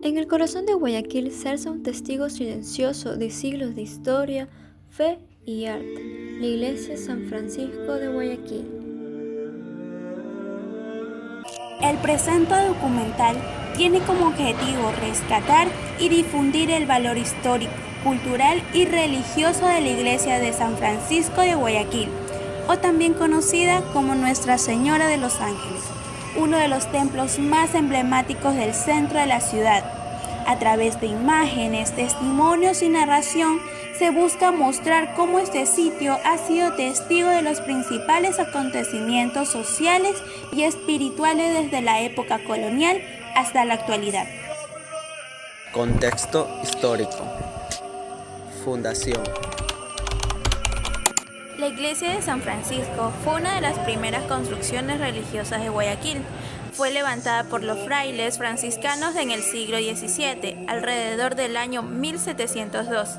En el corazón de Guayaquil se alza un testigo silencioso de siglos de historia, fe y arte, la Iglesia San Francisco de Guayaquil. El presente documental tiene como objetivo rescatar y difundir el valor histórico, cultural y religioso de la Iglesia de San Francisco de Guayaquil, o también conocida como Nuestra Señora de los Ángeles, uno de los templos más emblemáticos del centro de la ciudad. A través de imágenes, testimonios y narración, se busca mostrar cómo este sitio ha sido testigo de los principales acontecimientos sociales y espirituales desde la época colonial hasta la actualidad. Contexto histórico. Fundación. La iglesia de San Francisco fue una de las primeras construcciones religiosas de Guayaquil. Fue levantada por los frailes franciscanos en el siglo XVII, alrededor del año 1702.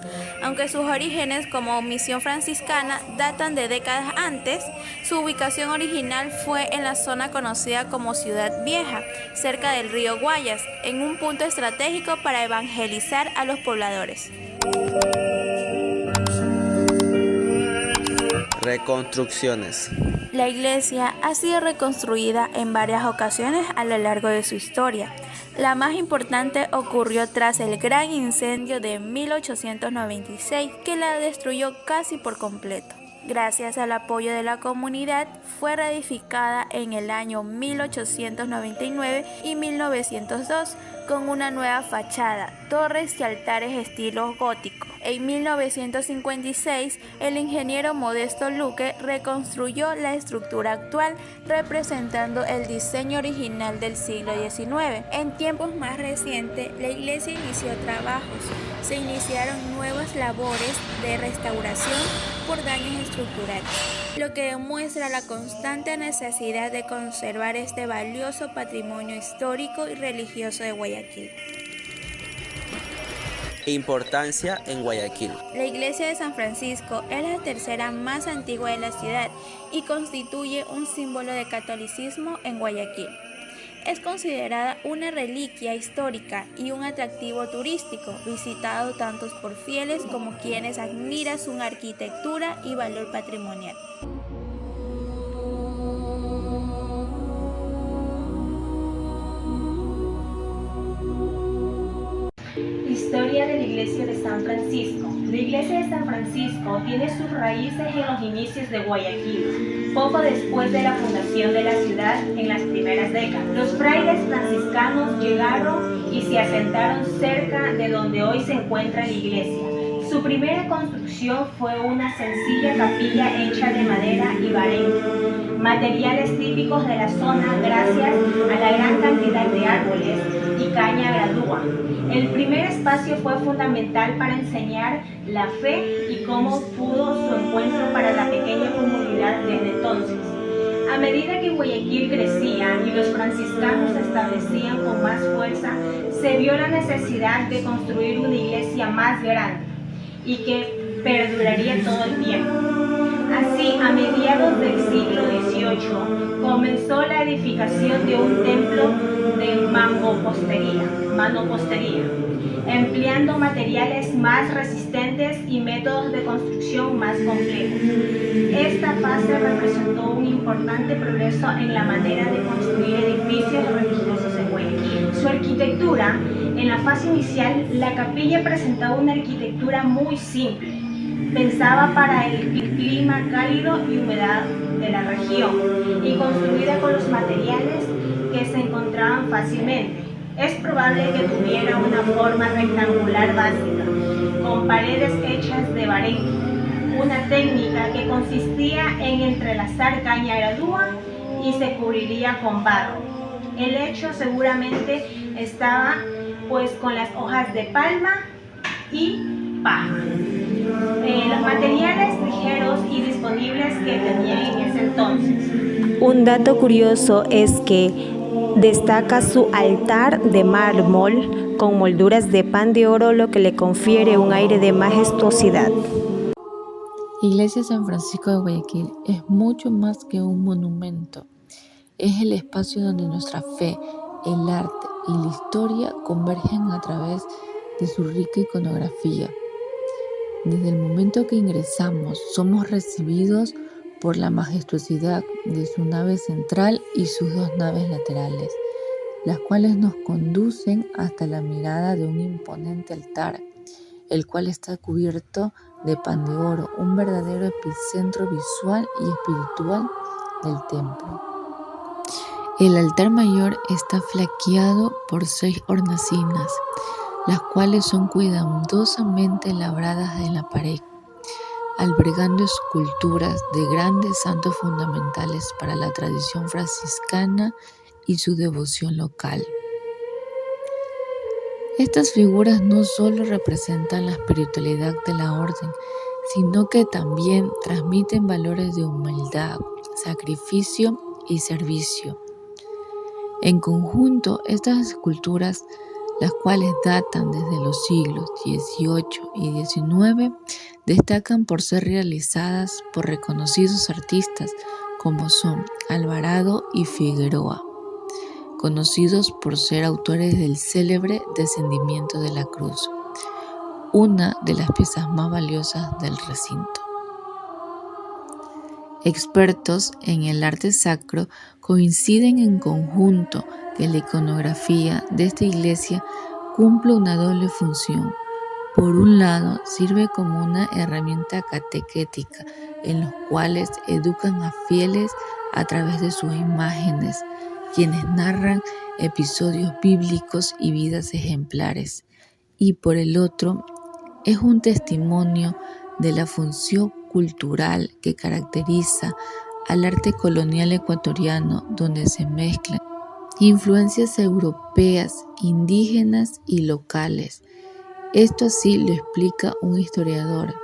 Aunque sus orígenes como misión franciscana datan de décadas antes, su ubicación original fue en la zona conocida como Ciudad Vieja, cerca del río Guayas, en un punto estratégico para evangelizar a los pobladores. Reconstrucciones. La iglesia ha sido reconstruida en varias ocasiones a lo largo de su historia. La más importante ocurrió tras el gran incendio de 1896, que la destruyó casi por completo. Gracias al apoyo de la comunidad, fue reedificada en el año 1899 y 1902 con una nueva fachada, torres y altares estilo gótico. En 1956, el ingeniero Modesto Luque reconstruyó la estructura actual, representando el diseño original del siglo XIX. En tiempos más recientes, la iglesia inició trabajos. Se iniciaron nuevas labores de restauración por daños estructurales, lo que demuestra la constante necesidad de conservar este valioso patrimonio histórico y religioso de Guayaquil. Importancia en Guayaquil. La iglesia de San Francisco es la tercera más antigua de la ciudad y constituye un símbolo de catolicismo en Guayaquil. Es considerada una reliquia histórica y un atractivo turístico, visitado tanto por fieles como quienes admiran su arquitectura y valor patrimonial. Historia de la Iglesia de San Francisco. La Iglesia de San Francisco tiene sus raíces en los inicios de Guayaquil, poco después de la fundación de la ciudad en las primeras décadas. Los frailes franciscanos llegaron y se asentaron cerca de donde hoy se encuentra la iglesia. Su primera construcción fue una sencilla capilla hecha de madera y barén, materiales típicos de la zona gracias a la gran cantidad de árboles y caña gradúa. El primer espacio fue fundamental para enseñar la fe y cómo pudo su encuentro para la pequeña comunidad desde entonces. A medida que Guayaquil crecía y los franciscanos se establecían con más fuerza, se vio la necesidad de construir una iglesia más grande y que perduraría todo el tiempo. Así, a mediados del siglo XVIII, comenzó la edificación de un templo de mampostería, empleando materiales más resistentes y métodos de construcción más complejos. Esta fase representó un importante progreso en la manera de construir edificios religiosos en Guayaquil. Su arquitectura, en la fase inicial, la capilla presentaba una arquitectura muy simple. Pensaba para el clima cálido y humedad de la región y construida con los materiales que se encontraban fácilmente. Es probable que tuviera una forma rectangular básica, con paredes hechas de barén, una técnica que consistía en entrelazar caña gradúa y se cubriría con barro. El lecho seguramente estaba pues con las hojas de palma y paja. Los materiales ligeros y disponibles que tenían en ese entonces. Un dato curioso es que destaca su altar de mármol con molduras de pan de oro, lo que le confiere un aire de majestuosidad. Iglesia San Francisco de Guayaquil es mucho más que un monumento. Es el espacio donde nuestra fe, el arte y la historia convergen a través de su rica iconografía. Desde el momento que ingresamos, somos recibidos por la majestuosidad de su nave central y sus dos naves laterales, las cuales nos conducen hasta la mirada de un imponente altar, el cual está cubierto de pan de oro, un verdadero epicentro visual y espiritual del templo. El altar mayor está flanqueado por 6 hornacinas, las cuales son cuidadosamente labradas en la pared, albergando esculturas de grandes santos fundamentales para la tradición franciscana y su devoción local. Estas figuras no solo representan la espiritualidad de la orden, sino que también transmiten valores de humildad, sacrificio y servicio. En conjunto, estas esculturas, las cuales datan desde los siglos XVIII y XIX, destacan por ser realizadas por reconocidos artistas como son Alvarado y Figueroa, conocidos por ser autores del célebre Descendimiento de la Cruz, una de las piezas más valiosas del recinto. Expertos en el arte sacro coinciden en conjunto que la iconografía de esta iglesia cumple una doble función. Por un lado, sirve como una herramienta catequética en los cuales educan a fieles a través de sus imágenes, quienes narran episodios bíblicos y vidas ejemplares. Y por el otro, es un testimonio de la función cultural que caracteriza al arte colonial ecuatoriano, donde se mezclan influencias europeas, indígenas y locales. Esto así lo explica un historiador,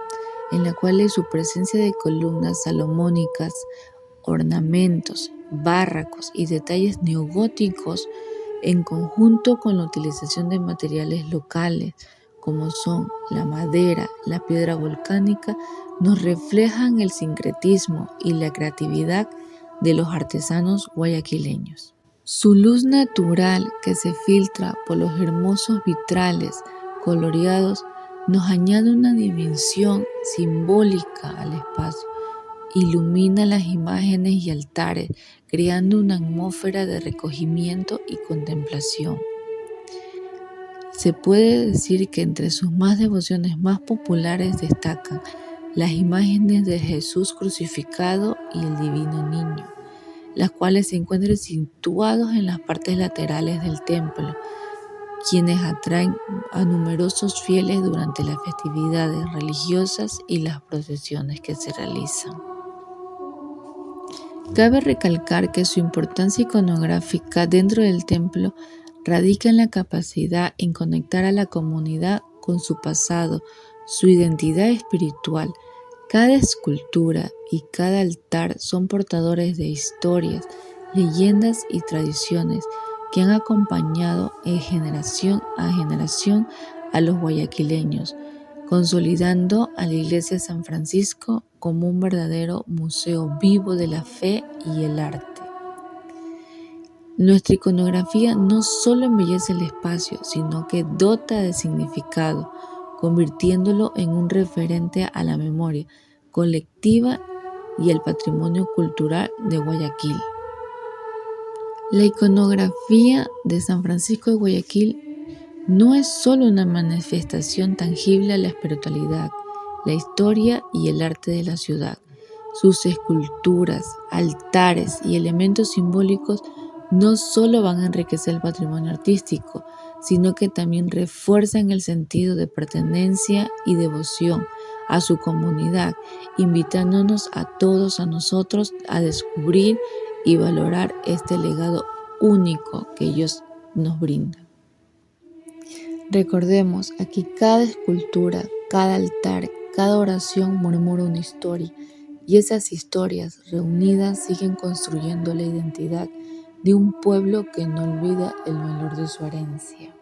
en la cual su presencia de columnas salomónicas, ornamentos, bárracos y detalles neogóticos, en conjunto con la utilización de materiales locales, como son la madera, la piedra volcánica, nos reflejan el sincretismo y la creatividad de los artesanos guayaquileños. Su luz natural, que se filtra por los hermosos vitrales coloreados, nos añade una dimensión simbólica al espacio, ilumina las imágenes y altares, creando una atmósfera de recogimiento y contemplación. Se puede decir que entre sus devociones más populares destacan las imágenes de Jesús crucificado y el Divino Niño, las cuales se encuentran situados en las partes laterales del templo, quienes atraen a numerosos fieles durante las festividades religiosas y las procesiones que se realizan. Cabe recalcar que su importancia iconográfica dentro del templo radica en la capacidad en conectar a la comunidad con su pasado, su identidad espiritual. Cada escultura y cada altar son portadores de historias, leyendas y tradiciones que han acompañado en generación a generación a los guayaquileños, consolidando a la Iglesia de San Francisco como un verdadero museo vivo de la fe y el arte. Nuestra iconografía no solo embellece el espacio, sino que dota de significado, convirtiéndolo en un referente a la memoria colectiva y el patrimonio cultural de Guayaquil. La iconografía de San Francisco de Guayaquil no es solo una manifestación tangible a la espiritualidad, la historia y el arte de la ciudad. Sus esculturas, altares y elementos simbólicos no solo van a enriquecer el patrimonio artístico, sino que también refuerzan el sentido de pertenencia y devoción a su comunidad, invitándonos a todos nosotros a descubrir y valorar este legado único que ellos nos brindan. Recordemos, aquí cada escultura, cada altar, cada oración murmura una historia, y esas historias reunidas siguen construyendo la identidad de un pueblo que no olvida el valor de su herencia.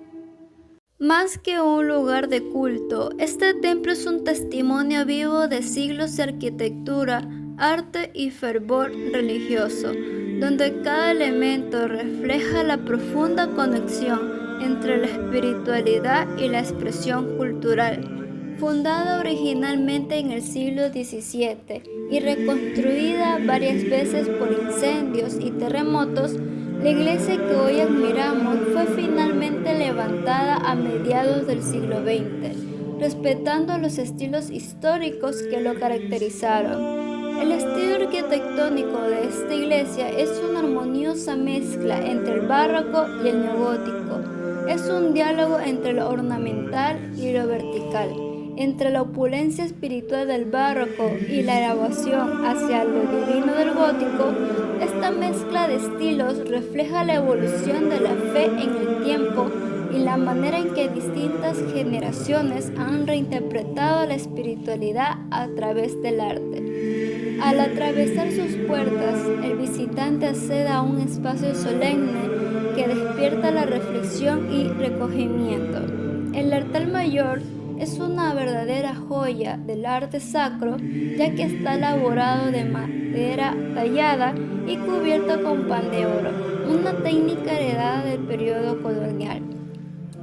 Más que un lugar de culto, este templo es un testimonio vivo de siglos de arquitectura, arte y fervor religioso. donde cada elemento refleja la profunda conexión entre la espiritualidad y la expresión cultural. Fundada originalmente en el siglo XVII y reconstruida varias veces por incendios y terremotos, la iglesia que hoy admiramos fue finalmente levantada a mediados del siglo XX, respetando los estilos históricos que lo caracterizaron. El estilo arquitectónico de esta iglesia es una armoniosa mezcla entre el barroco y el neogótico. Es un diálogo entre lo ornamental y lo vertical, entre la opulencia espiritual del barroco y la elevación hacia lo divino del gótico. Esta mezcla de estilos refleja la evolución de la fe en el tiempo y la manera en que distintas generaciones han reinterpretado la espiritualidad a través del arte. Al atravesar sus puertas, el visitante accede a un espacio solemne que despierta la reflexión y recogimiento. El altar mayor es una verdadera joya del arte sacro, ya que está elaborado de madera tallada y cubierto con pan de oro, una técnica heredada del periodo colonial.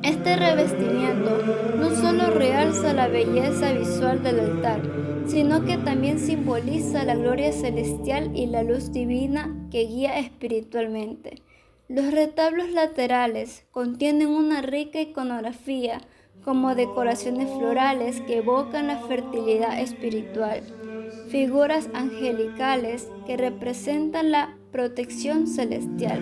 Este revestimiento no solo realza la belleza visual del altar, sino que también simboliza la gloria celestial y la luz divina que guía espiritualmente. Los retablos laterales contienen una rica iconografía, como decoraciones florales que evocan la fertilidad espiritual, figuras angelicales que representan la protección celestial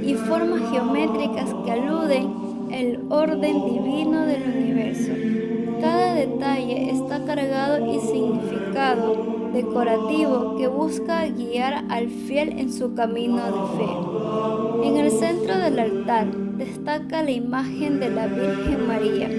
y formas geométricas que aluden al orden divino del universo. Cada detalle está cargado y significado decorativo que busca guiar al fiel en su camino de fe. En el centro del altar destaca la imagen de la Virgen María,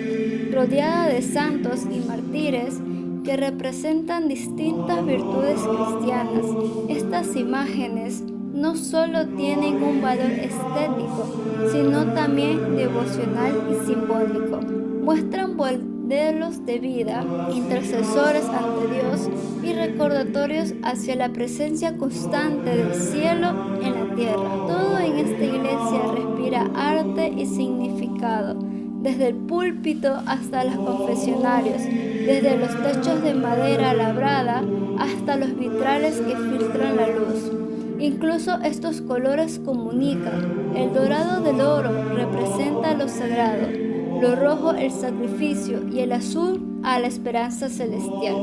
rodeada de santos y mártires que representan distintas virtudes cristianas. Estas imágenes no solo tienen un valor estético, sino también devocional y simbólico. Muestran modelos de vida, intercesores ante Dios y recordatorios hacia la presencia constante del cielo en la tierra. Todo en esta iglesia respira arte y significado, desde el púlpito hasta los confesionarios, desde los techos de madera labrada hasta los vitrales que filtran la luz. Incluso estos colores comunican. El dorado del oro representa lo sagrado, lo rojo el sacrificio y el azul a la esperanza celestial.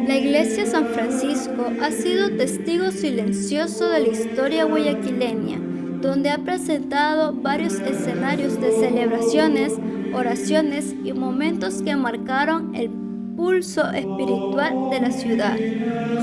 La iglesia San Francisco ha sido testigo silencioso de la historia guayaquileña, donde ha presentado varios escenarios de celebraciones, oraciones y momentos que marcaron el pulso espiritual de la ciudad.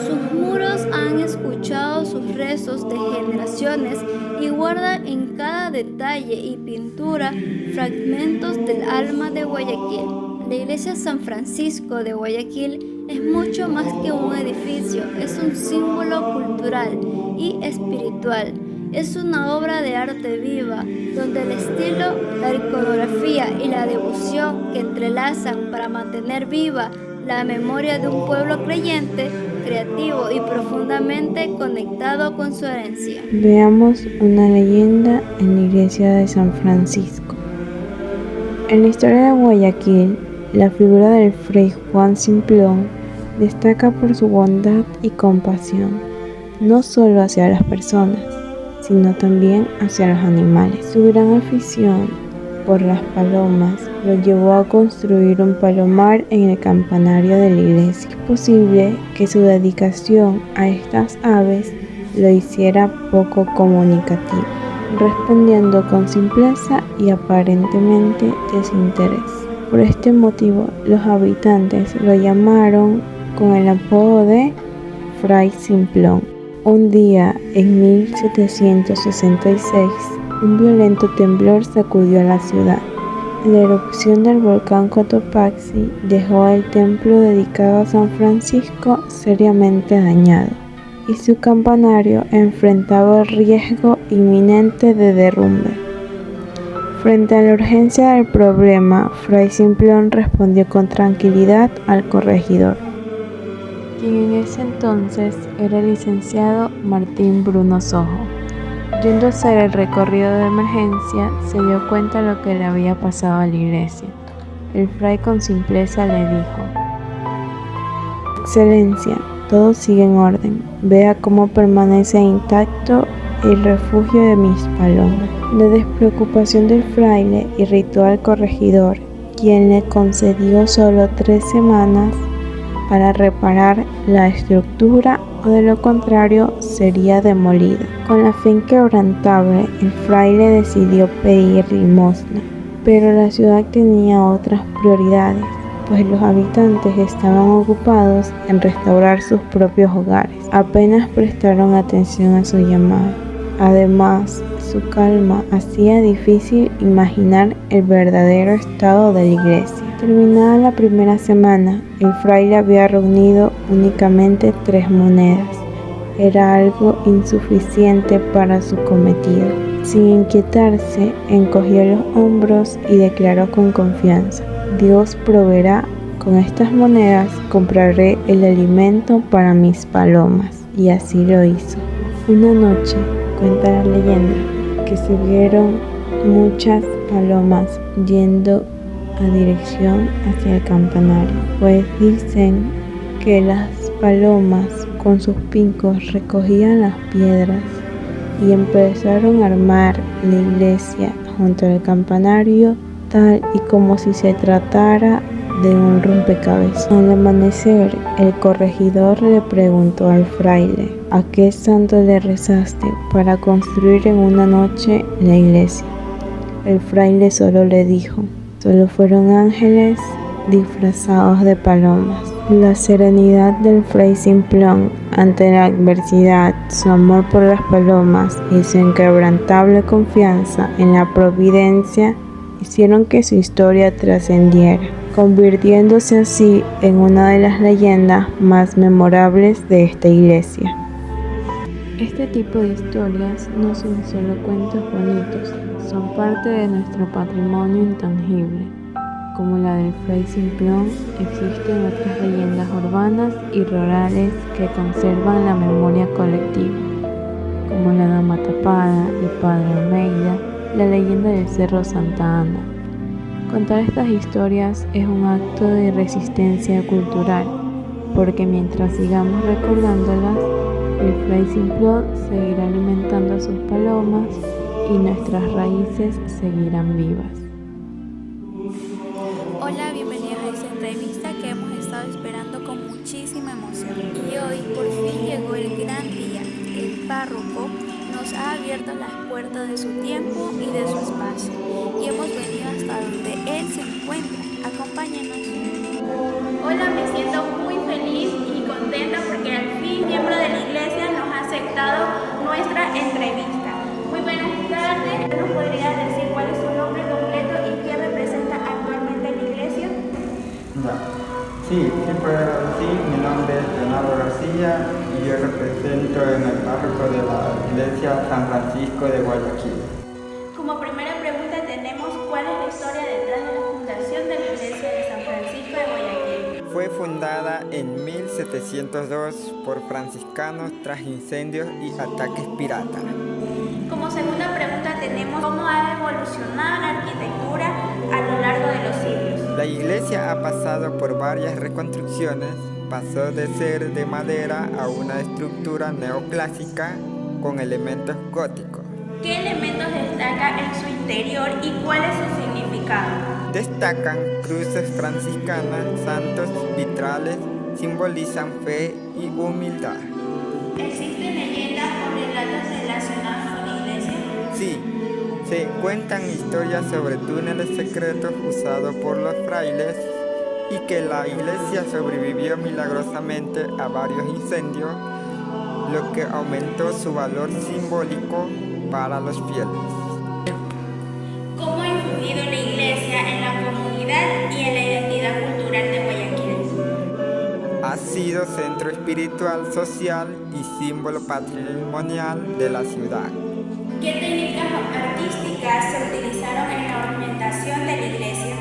Sus muros han escuchado sus rezos de generaciones y guardan en cada detalle y pintura fragmentos del alma de Guayaquil. La iglesia San Francisco de Guayaquil es mucho más que un edificio, es un símbolo cultural y espiritual. Es una obra de arte viva, donde el estilo, la iconografía y la devoción que entrelazan para mantener viva la memoria de un pueblo creyente, creativo y profundamente conectado con su herencia. Veamos una leyenda en la iglesia de San Francisco. En la historia de Guayaquil, la figura del Fray Juan Simplón destaca por su bondad y compasión, no solo hacia las personas, sino también hacia los animales. Su gran afición por las palomas lo llevó a construir un palomar en el campanario de la iglesia. Es posible que su dedicación a estas aves lo hiciera poco comunicativo, respondiendo con simpleza y aparentemente desinterés. Por este motivo, los habitantes lo llamaron con el apodo de Fray Simplón. Un día, en 1766, un violento temblor sacudió a la ciudad. La erupción del volcán Cotopaxi dejó el templo dedicado a San Francisco seriamente dañado, y su campanario enfrentaba el riesgo inminente de derrumbe. Frente a la urgencia del problema, Fray Simplón respondió con tranquilidad al corregidor, quien en ese entonces era el licenciado Martín Bruno Sojo. Yendo a hacer el recorrido de emergencia, se dio cuenta de lo que le había pasado a la iglesia. El fray con simpleza le dijo: Excelencia, todo sigue en orden. Vea cómo permanece intacto el refugio de mis palomas. La despreocupación del fraile irritó al corregidor, quien le concedió solo 3 semanas para reparar la estructura, o de lo contrario sería demolida. Con la fe inquebrantable, el fraile decidió pedir limosna, pero la ciudad tenía otras prioridades, pues los habitantes estaban ocupados en restaurar sus propios hogares. Apenas prestaron atención a su llamado. Además, su calma hacía difícil imaginar el verdadero estado de la iglesia. Terminada la primera semana, el fraile había reunido únicamente 3 monedas. Era algo insuficiente para su cometido. Sin inquietarse, encogió los hombros y declaró con confianza: Dios proveerá. Con estas monedas compraré el alimento para mis palomas. Y así lo hizo. Una noche, cuenta la leyenda, que se vieron muchas palomas yendo a dirección hacia el campanario, pues dicen que las palomas con sus pincos recogían las piedras y empezaron a armar la iglesia junto al campanario, tal y como si se tratara de un rompecabezas. Al amanecer, el corregidor le preguntó al fraile: ¿a qué santo le rezaste para construir en una noche la iglesia? El fraile solo le dijo: solo fueron ángeles disfrazados de palomas. La serenidad del fray Simplón ante la adversidad, su amor por las palomas y su inquebrantable confianza en la providencia hicieron que su historia trascendiera, convirtiéndose así en una de las leyendas más memorables de esta iglesia. Este tipo de historias no son solo cuentos bonitos, son parte de nuestro patrimonio intangible. Como la del fray Simplón, existen otras leyendas urbanas y rurales que conservan la memoria colectiva, como la Dama Tapada, el Padre Almeida, la leyenda del Cerro Santa Ana. Contar estas historias es un acto de resistencia cultural, porque mientras sigamos recordándolas, el fray Simplón seguirá alimentando a sus palomas y nuestras raíces seguirán vivas. Hola, bienvenidos a esta entrevista que hemos estado esperando con muchísima emoción. Y hoy por fin llegó el gran día. El párroco nos ha abierto las puertas de su tiempo y de su espacio. Y hemos venido hasta donde él se encuentra. Acompáñenos. Hola, me siento muy feliz y contenta porque al fin miembro de la iglesia nos ha aceptado nuestra entrevista. Muy buenas tardes. ¿Nos podría decir cuál es su nombre completo y qué representa actualmente la iglesia? Sí, puedo decir. Mi nombre es Leonardo García y yo represento en el párroco de la iglesia San Francisco de Guayaquil. Como primera pregunta tenemos: ¿cuál es la historia detrás de la fundación de la iglesia de San Francisco de Guayaquil? Fue fundada en 1702 por franciscanos tras incendios y ataques piratas. Como segunda pregunta tenemos: ¿cómo ha evolucionado la arquitectura a lo largo de los siglos? La iglesia ha pasado por varias reconstrucciones. Pasó de ser de madera a una estructura neoclásica con elementos góticos. ¿Qué elementos destaca en su interior y cuál es su significado? Destacan cruces franciscanas, santos, vitrales, simbolizan fe y humildad. ¿Existen leyendas o relatos relacionados con la iglesia? Sí, se cuentan historias sobre túneles secretos usados por los frailes y que la iglesia sobrevivió milagrosamente a varios incendios, lo que aumentó su valor simbólico para los fieles. ¿Cómo ha influido la iglesia en la comunidad y en la identidad cultural de Guayaquil? Ha sido centro espiritual, social y símbolo patrimonial de la ciudad. ¿Qué técnicas artísticas se utilizaron en la ornamentación de la iglesia?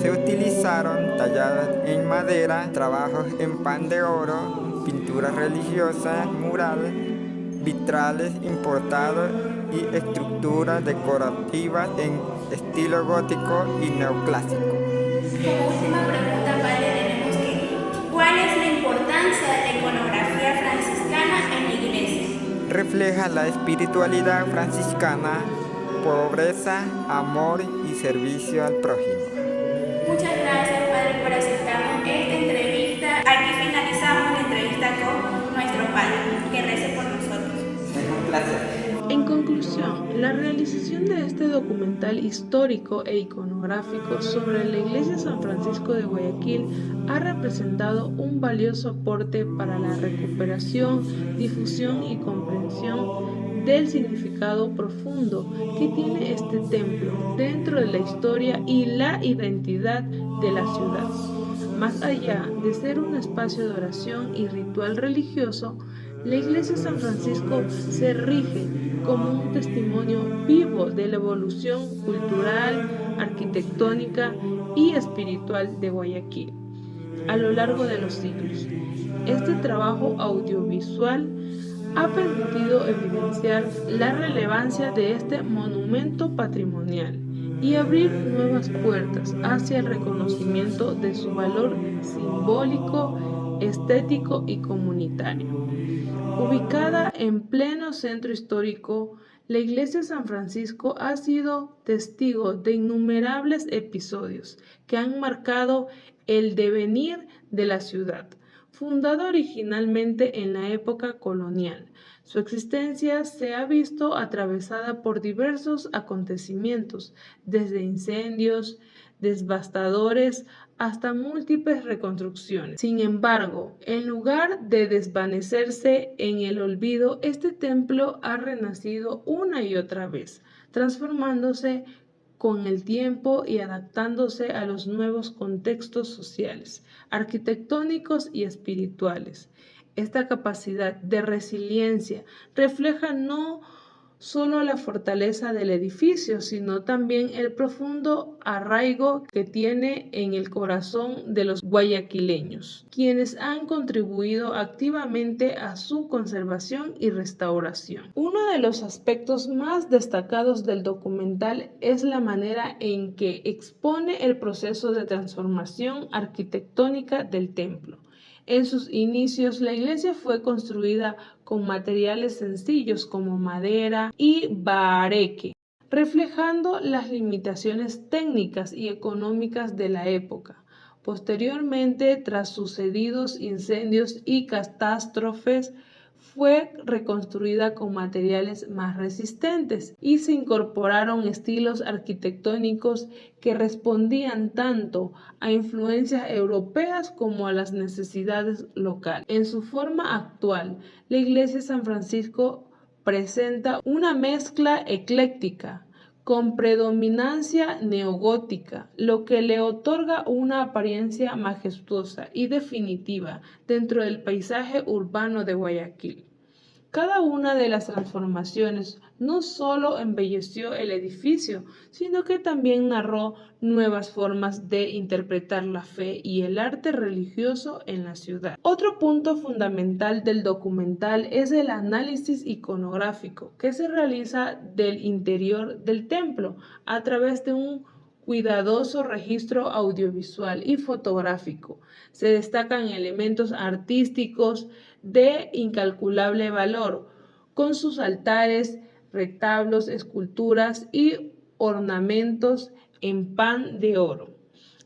Se utilizaron talladas en madera, trabajos en pan de oro, pinturas religiosas, murales, vitrales importados y estructuras decorativas en estilo gótico y neoclásico. Como última pregunta, padre, tenemos que ¿cuál es la importancia de la iconografía franciscana en la iglesia? Refleja la espiritualidad franciscana, pobreza, amor y servicio al prójimo. Muchas gracias, padre, por aceptarnos esta entrevista. Aquí finalizamos la entrevista con nuestro padre. Que rece por nosotros. Es un placer. En conclusión, la realización de este documental histórico e iconográfico sobre la Iglesia San Francisco de Guayaquil ha representado un valioso aporte para la recuperación, difusión y comprensión del significado profundo que tiene este templo dentro de la historia y la identidad de la ciudad. Más allá de ser un espacio de oración y ritual religioso, la Iglesia San Francisco se rige como un testimonio vivo de la evolución cultural, arquitectónica y espiritual de Guayaquil a lo largo de los siglos. Este trabajo audiovisual ha permitido evidenciar la relevancia de este monumento patrimonial y abrir nuevas puertas hacia el reconocimiento de su valor simbólico, estético y comunitario. Ubicada en pleno centro histórico, la Iglesia San Francisco ha sido testigo de innumerables episodios que han marcado el devenir de la ciudad. Fundada originalmente en la época colonial, su existencia se ha visto atravesada por diversos acontecimientos, desde incendios devastadores hasta múltiples reconstrucciones. Sin embargo, en lugar de desvanecerse en el olvido, este templo ha renacido una y otra vez, transformándose con el tiempo y adaptándose a los nuevos contextos sociales, arquitectónicos y espirituales. Esta capacidad de resiliencia refleja no solo la fortaleza del edificio, sino también el profundo arraigo que tiene en el corazón de los guayaquileños, quienes han contribuido activamente a su conservación y restauración. Uno de los aspectos más destacados del documental es la manera en que expone el proceso de transformación arquitectónica del templo. En sus inicios, la iglesia fue construida con materiales sencillos como madera y bahareque, reflejando las limitaciones técnicas y económicas de la época. Posteriormente, tras sucedidos incendios y catástrofes, fue reconstruida con materiales más resistentes y se incorporaron estilos arquitectónicos que respondían tanto a influencias europeas como a las necesidades locales. En su forma actual, la Iglesia San Francisco presenta una mezcla ecléctica con predominancia neogótica, lo que le otorga una apariencia majestuosa y definitiva dentro del paisaje urbano de Guayaquil. Cada una de las transformaciones no solo embelleció el edificio, sino que también narró nuevas formas de interpretar la fe y el arte religioso en la ciudad. Otro punto fundamental del documental es el análisis iconográfico que se realiza del interior del templo a través de un cuidadoso registro audiovisual y fotográfico. Se destacan elementos artísticos de incalculable valor, con sus altares, retablos, esculturas y ornamentos en pan de oro.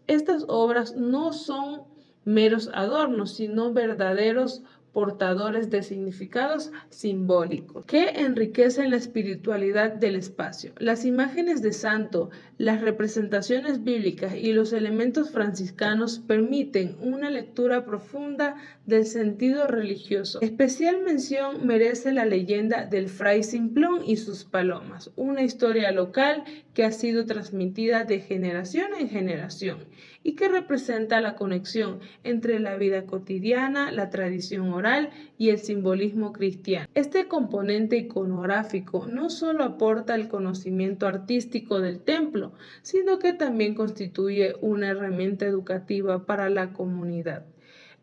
Estas obras no son meros adornos, sino verdaderos portadores de significados simbólicos que enriquecen la espiritualidad del espacio. Las imágenes de santo, las representaciones bíblicas y los elementos franciscanos permiten una lectura profunda del sentido religioso. Especial mención merece la leyenda del Fray Simplón y sus palomas, una historia local que ha sido transmitida de generación en generación y que representa la conexión entre la vida cotidiana, la tradición oral y el simbolismo cristiano. Este componente iconográfico no solo aporta el conocimiento artístico del templo, sino que también constituye una herramienta educativa para la comunidad.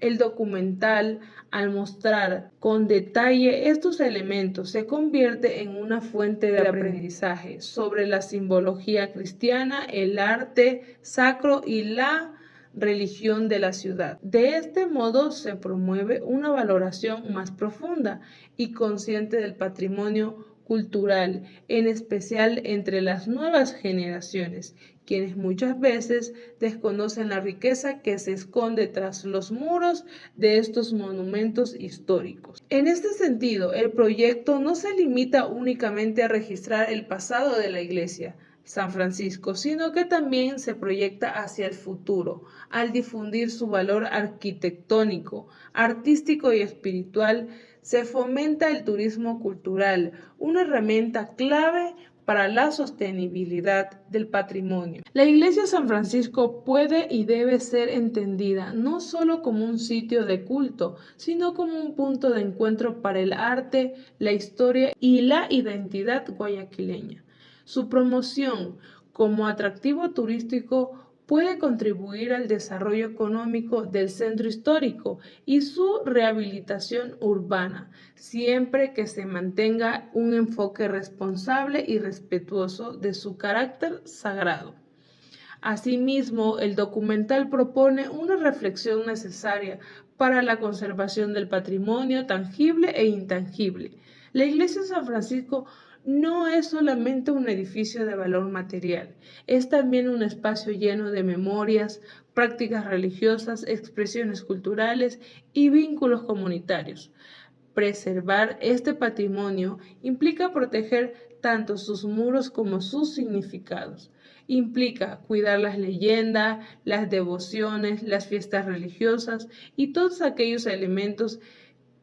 El documental, al mostrar con detalle estos elementos, se convierte en una fuente de aprendizaje sobre la simbología cristiana, el arte sacro y la religión de la ciudad. De este modo se promueve una valoración más profunda y consciente del patrimonio cultural, en especial entre las nuevas generaciones, quienes muchas veces desconocen la riqueza que se esconde tras los muros de estos monumentos históricos. En este sentido, el proyecto no se limita únicamente a registrar el pasado de la Iglesia San Francisco, sino que también se proyecta hacia el futuro, al difundir su valor arquitectónico, artístico y espiritual. Se fomenta el turismo cultural, una herramienta clave para la sostenibilidad del patrimonio. La Iglesia San Francisco puede y debe ser entendida no solo como un sitio de culto, sino como un punto de encuentro para el arte, la historia y la identidad guayaquileña. Su promoción como atractivo turístico puede contribuir al desarrollo económico del centro histórico y su rehabilitación urbana, siempre que se mantenga un enfoque responsable y respetuoso de su carácter sagrado. Asimismo, el documental propone una reflexión necesaria para la conservación del patrimonio tangible e intangible. La Iglesia de San Francisco no es solamente un edificio de valor material, es también un espacio lleno de memorias, prácticas religiosas, expresiones culturales y vínculos comunitarios. Preservar este patrimonio implica proteger tanto sus muros como sus significados. Implica cuidar las leyendas, las devociones, las fiestas religiosas y todos aquellos elementos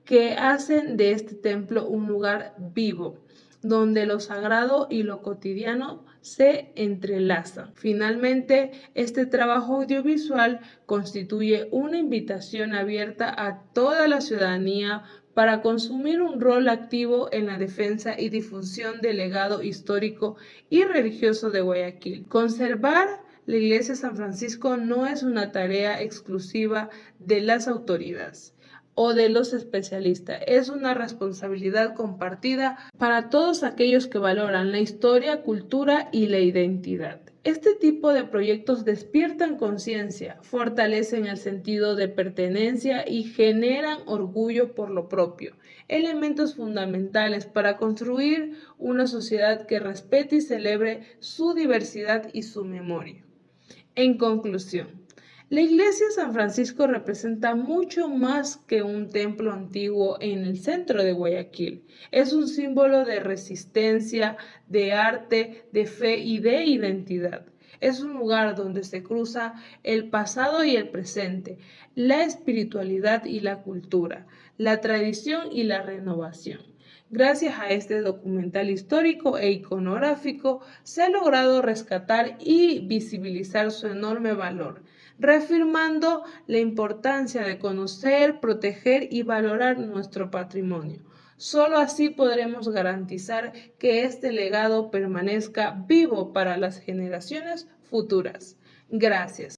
que hacen de este templo un lugar vivo, donde lo sagrado y lo cotidiano se entrelazan. Finalmente, este trabajo audiovisual constituye una invitación abierta a toda la ciudadanía para consumir un rol activo en la defensa y difusión del legado histórico y religioso de Guayaquil. Conservar la Iglesia de San Francisco no es una tarea exclusiva de las autoridades o de los especialistas, es una responsabilidad compartida para todos aquellos que valoran la historia, cultura y la identidad. Este tipo de proyectos despiertan conciencia, fortalecen el sentido de pertenencia y generan orgullo por lo propio, elementos fundamentales para construir una sociedad que respete y celebre su diversidad y su memoria. En conclusión, la Iglesia de San Francisco representa mucho más que un templo antiguo en el centro de Guayaquil. Es un símbolo de resistencia, de arte, de fe y de identidad. Es un lugar donde se cruza el pasado y el presente, la espiritualidad y la cultura, la tradición y la renovación. Gracias a este documental histórico e iconográfico se ha logrado rescatar y visibilizar su enorme valor, reafirmando la importancia de conocer, proteger y valorar nuestro patrimonio. Solo así podremos garantizar que este legado permanezca vivo para las generaciones futuras. Gracias.